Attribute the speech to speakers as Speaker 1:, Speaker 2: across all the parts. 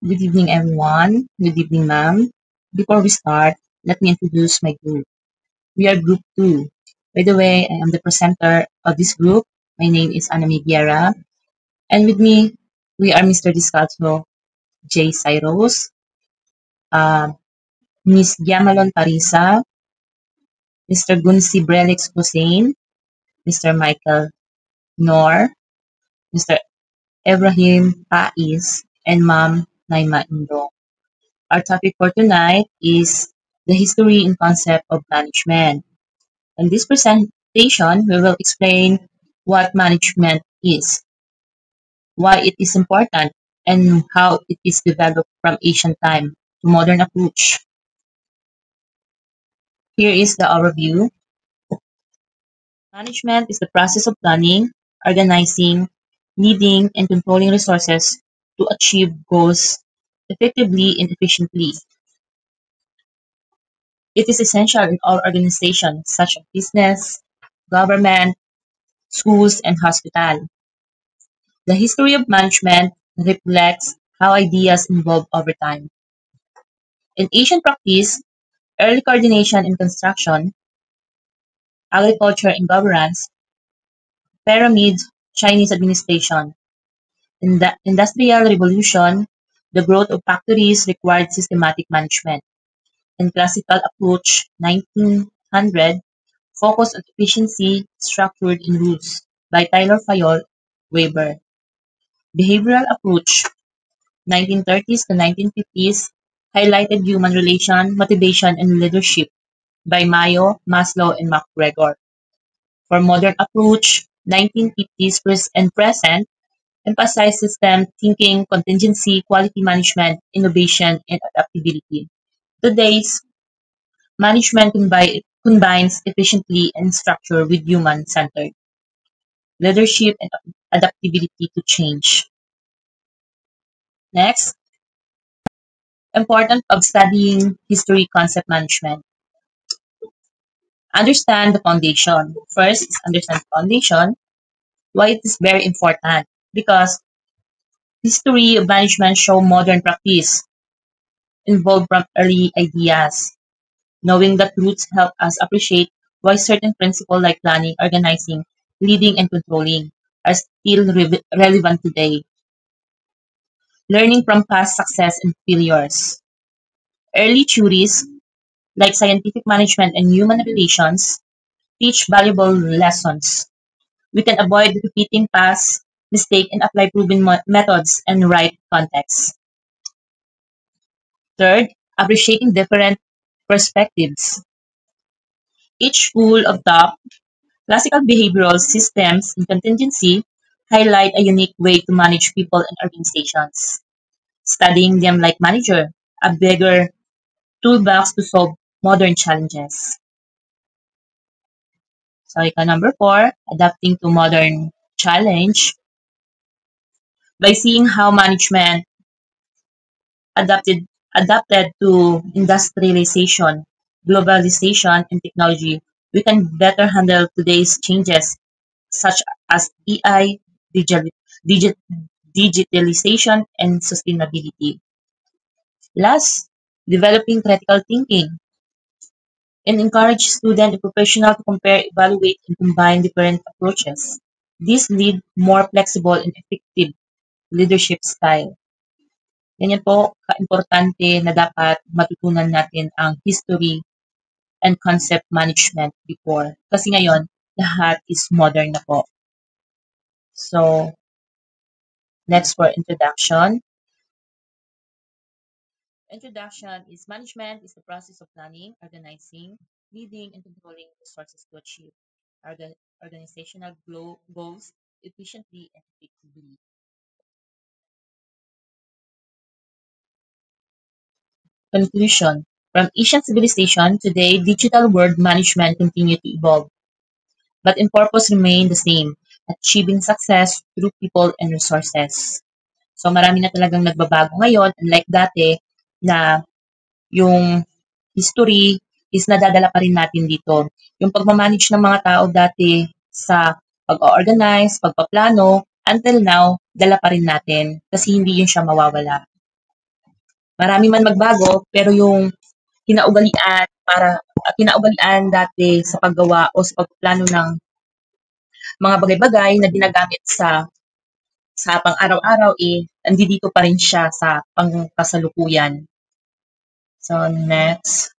Speaker 1: Good evening, everyone. Good evening, ma'am. Before we start, let me introduce my group. We are Group 2. By the way, I am the presenter of this group. My name is Ana Guerra. And with me, we are Mr. Discalzo J. Cyrus, uh, Ms. Yamalon Parisa, Mr. Gunsi Brelix Hussein, Mr. Michael Nor, Mr. Ibrahim Pais, and Ma'am Naima Indo. Our topic for tonight is the history and concept of management. In this presentation, we will explain what management is, why it is important, and how it is developed from ancient time to modern approach. Here is the overview. Management is the process of planning, organizing, leading, and controlling resources to achieve goals effectively and efficiently. It is essential in all organizations such as business, government, schools, and hospital. The history of management reflects how ideas evolve over time. In ancient practice, early coordination in construction, agriculture and governance, pyramids, Chinese administration. In the Industrial Revolution, the growth of factories required systematic management. In classical approach, 1900, focused on efficiency, structured in rules by Tyler Fayol, Weber. Behavioral approach, 1930s to 1950s, highlighted human relation, motivation, and leadership by Mayo, Maslow, and MacGregor. For modern approach, 1950s and present, emphasize system thinking, contingency, quality management, innovation, and adaptability. Today's management combines efficiently and structure with human-centered leadership and adaptability to change. Next, importance of studying history concept management. Understand the foundation. First is understand the foundation. Why it is very important? Because history of management show modern practice involved from early ideas. Knowing the roots help us appreciate why certain principles like planning, organizing, leading, and controlling are still relevant today. Learning from past success and failures. Early theories like scientific management and human relations teach valuable lessons. We can avoid repeating past mistakes and apply proven methods and right context. Third, appreciating different perspectives. Each school of thought, classical behavioral systems, and contingency highlight a unique way to manage people and organizations. Studying them like manager, a bigger toolbox to solve modern challenges. So, number 4, adapting to modern challenge by seeing how management adapted adapted to industrialization, globalization, and technology, we can better handle today's changes such as AI, digi- digitalization, and sustainability. Last, developing critical thinking and encourage students and professionals to compare, evaluate, and combine different approaches. This lead more flexible and effective leadership style. Ganyan po ka-importante na dapat matutunan natin ang history and concept management before. Kasi ngayon, lahat is modern na po. So, next for introduction. Introduction is management is the process of planning, organizing, leading, and controlling resources to achieve organizational goals efficiently and effectively. Conclusion. From ancient civilization, today, digital world management continue to evolve, but in purpose remain the same, achieving success through people and resources. So marami na talagang nagbabago ngayon, unlike dati na yung history is nadadala pa rin natin dito. Yung pagmamanage ng mga tao dati sa pag-organize, pagpaplano, until now, dala pa rin natin kasi hindi yun siya mawawala. Marami man magbago, pero yung kinaugalian dati sa paggawa o sa pagplano ng mga bagay-bagay na ginagamit sa pang-araw-araw, nandito pa rin siya sa pangkasalukuyan. So, next.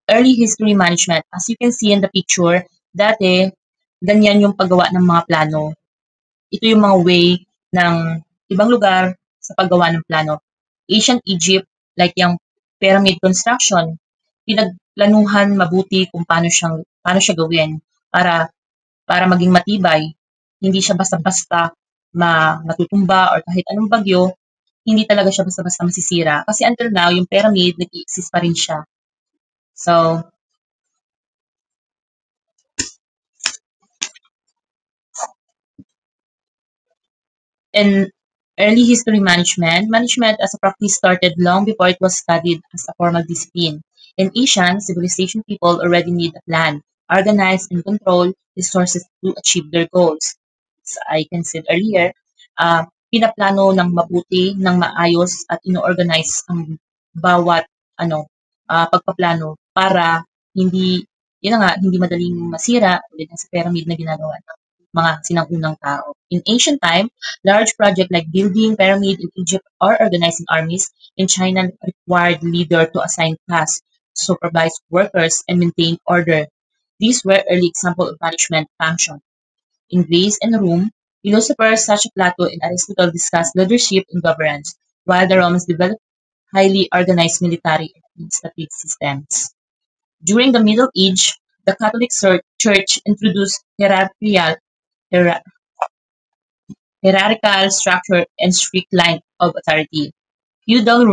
Speaker 1: Early history management. As you can see in the picture, dati, ganyan yung paggawa ng mga plano. Ito yung mga way ng ibang lugar sa paggawa ng plano. Ancient Egypt, like yung pyramid construction, pinagplanuhan mabuti kung paano siya gawin para maging matibay. Hindi siya basta-basta matutumba or kahit anong bagyo, hindi talaga siya basta-basta masisira. Kasi until now, yung pyramid, nag-exist pa rin siya. So, in early history management as a practice started long before it was studied as a formal discipline. In Asian civilization, people already need a plan, organize and control resources to achieve their goals. As I can said earlier, pinaplano ng mabuti, ng maayos at ino-organize ang bawat pagpaplano para hindi yun na nga, hindi madaling masira ulit sa pyramid na ginagawa ng mga sinangunang tao. In ancient time, large projects like building pyramid in Egypt or organizing armies in China required leader to assign tasks, supervise workers, and maintain order. These were early examples of management function. In Greece and Rome, philosophers such as Plato and Aristotle discussed leadership and governance, while the Romans developed highly organized military and administrative systems. During the Middle Age, the Catholic Church introduced hier- hierarchical structure and strict line of authority. Feudal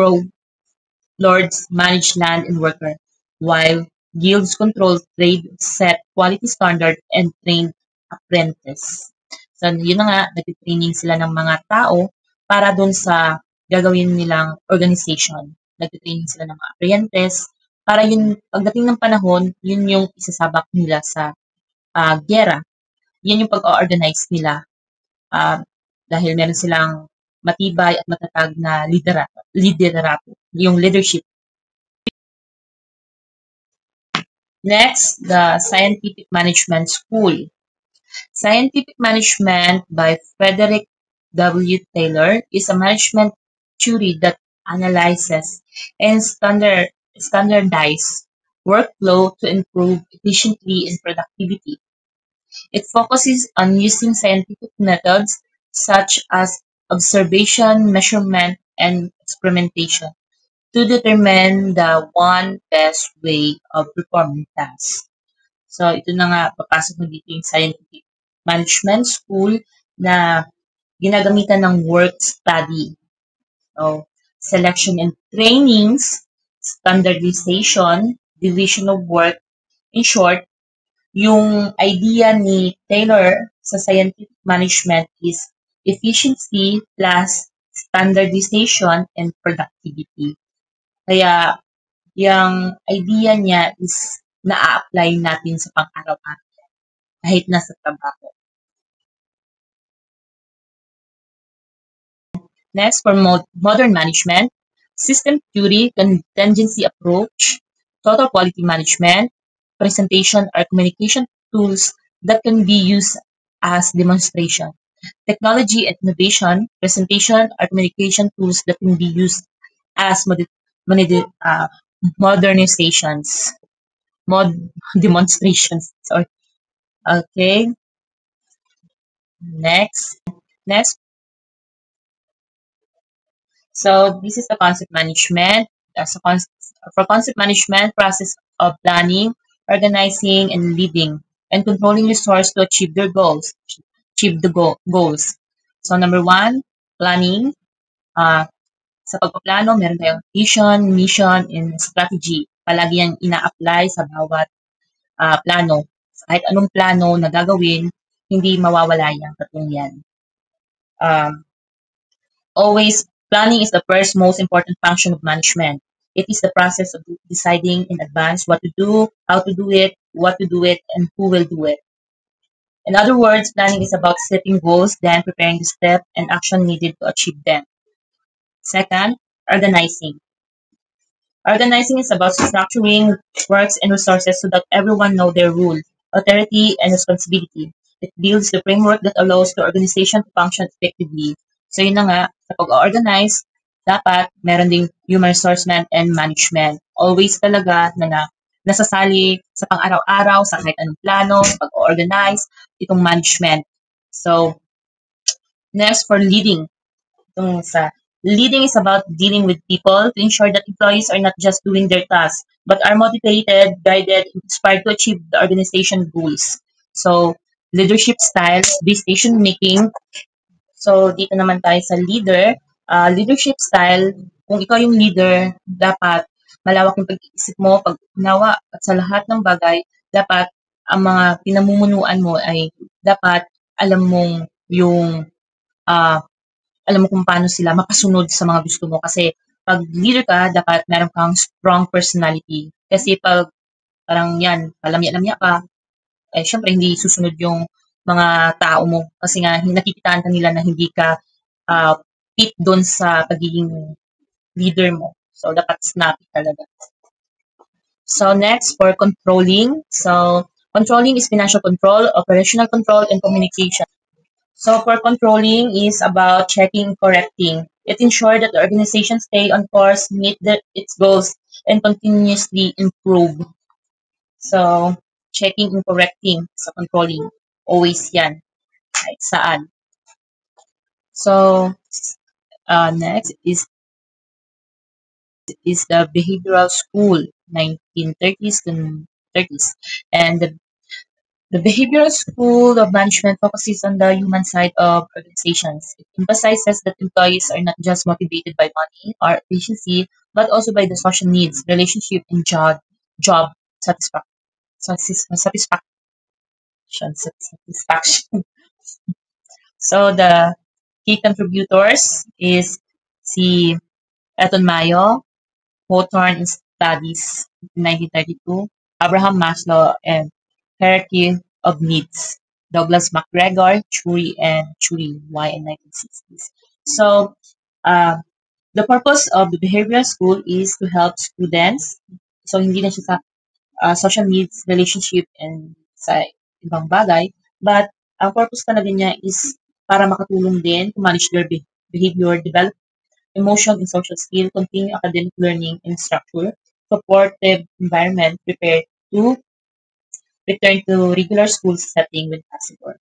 Speaker 1: lords managed land and worker, while guilds controlled trade, set quality standard, and trained apprentice. So, yun na nga, nag-training sila ng mga tao para dun sa gagawin nilang organization. Nag-training sila ng mga apprentice para yun, pagdating ng panahon, yun yung isasabak nila sa giyera. Yan yung pag-organize nila dahil meron silang matibay at matatag na liderato, yung leadership. Next, the Scientific Management School. Scientific Management by Frederick W. Taylor is a management theory that analyzes and standardizes workflow to improve efficiency and productivity. It focuses on using scientific methods such as observation, measurement, and experimentation to determine the one best way of performing tasks. So, ito na nga, papasok na dito yung scientific management school na ginagamitan ng work study. So, selection and trainings, standardization, division of work. In short, yung idea ni Taylor sa scientific management is efficiency plus standardization and productivity. Kaya, yung idea niya is na-apply natin sa pang-araw-araw kahit nasa trabaho. Next, for modern management, system theory, contingency approach, total quality management, presentation or communication tools that can be used as demonstration. Technology and innovation, presentation or communication tools that can be used as modernizations, mod demonstrations. Sorry. Okay. Next. Next. So this is the concept management. For concept management, process of planning, organizing, and leading, and controlling resources to achieve their goals. Achieve the goals. So number one, planning. Sa pagpaplano, meron tayong vision, mission, and strategy. Palagi yan ina-apply sa bawat plano. Kahit anong plano na gagawin, hindi mawawala yung tatlong yan. Always, planning is the first most important function of management. It is the process of deciding in advance what to do, how to do it, what to do it, and who will do it. In other words, planning is about setting goals, then preparing the step and action needed to achieve them. Second, organizing. Organizing is about structuring works and resources so that everyone know their role, authority, and responsibility. It builds the framework that allows the organization to function effectively. So yun na nga, sa pag-organize, dapat meron ding human resource and management. Always talaga nasasali sa pang-araw-araw, sa kahit anong plano, pag-organize, itong management. So, next for leading. Itong sa leading is about dealing with people to ensure that employees are not just doing their tasks, but are motivated, guided, and inspired to achieve the organization goals. So, leadership styles, decision making. So, dito naman tayo sa leader. Leadership style, kung ikaw yung leader, dapat malawak yung pag-iisip mo, pag-unawa, at sa lahat ng bagay, dapat ang mga pinamumunuan mo ay dapat alam mong yung ah, alam mo kung paano sila makasunod sa mga gusto mo. Kasi pag leader ka, dapat meron kang strong personality. Kasi pag parang yan, palamya-lamya ka, eh syempre hindi susunod yung mga tao mo. Kasi nga nakikitaan ka nila na hindi ka ah, fit doon sa pagiging leader mo. So dapat snappy talaga. So next for controlling. So controlling is financial control, operational control, and communication. So for controlling is about checking, correcting. It ensures that the organization stay on course, meet its goals, and continuously improve. So checking and correcting sa controlling. Always yan. Kahit saan. So next is the behavioral school, 1930s to 30s. And the behavioral school of management focuses on the human side of organizations. It emphasizes that employees are not just motivated by money or efficiency, but also by the social needs, relationship, and job satisfaction. Satisfaction. Satisfaction. So the key contributors is si Eton Mayo, Hawthorne Studies, 1932, Abraham Maslow, and Hierarchy of Needs, Douglas MacGregor, Chury, and Chury, Y in 1960s. So, uh, the purpose of the behavioral school is to help students. So, hindi na siya sa social needs, relationship, and sa ibang bagay. But, ang purpose talaga niya is para makatulong din to manage their behavior, develop emotion and social skill, continue academic learning and structure, supportive environment, prepared to return to regular school setting when possible.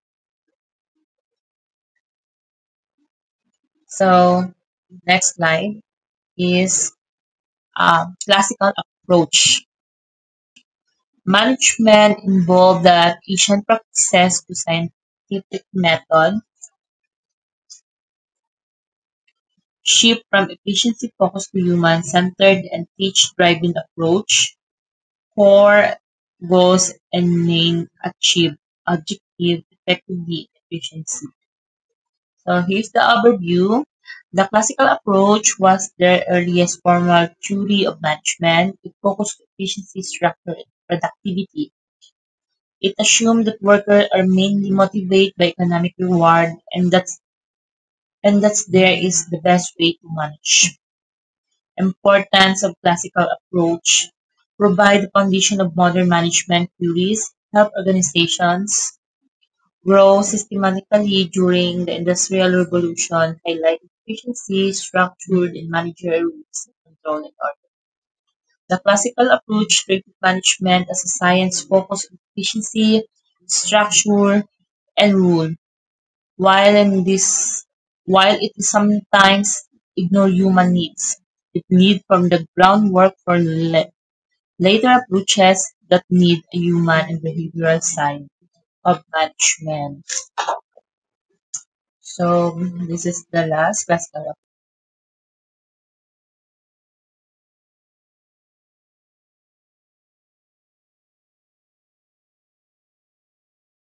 Speaker 1: So, next slide is classical approach. Management involved the adaptation practices to scientific method, shift from efficiency focused to human centered and teach driving approach, core goals and main achieve objective effectively efficiency. So here's the overview. The classical approach was the earliest formal theory of management. It focused on efficiency, structure, and productivity. It assumed that workers are mainly motivated by economic reward, and that's there is the best way to manage. Importance of classical approach: provide the foundation of modern management theories, help organizations grow systematically during the Industrial Revolution, highlight efficiency, structured and managerial rules, control and order. The classical approach treated management as a science focused on efficiency, structure, and rule, while in this while it is sometimes ignore human needs. It need from the groundwork for later approaches that need a human and behavioral side of management. So this is the last classical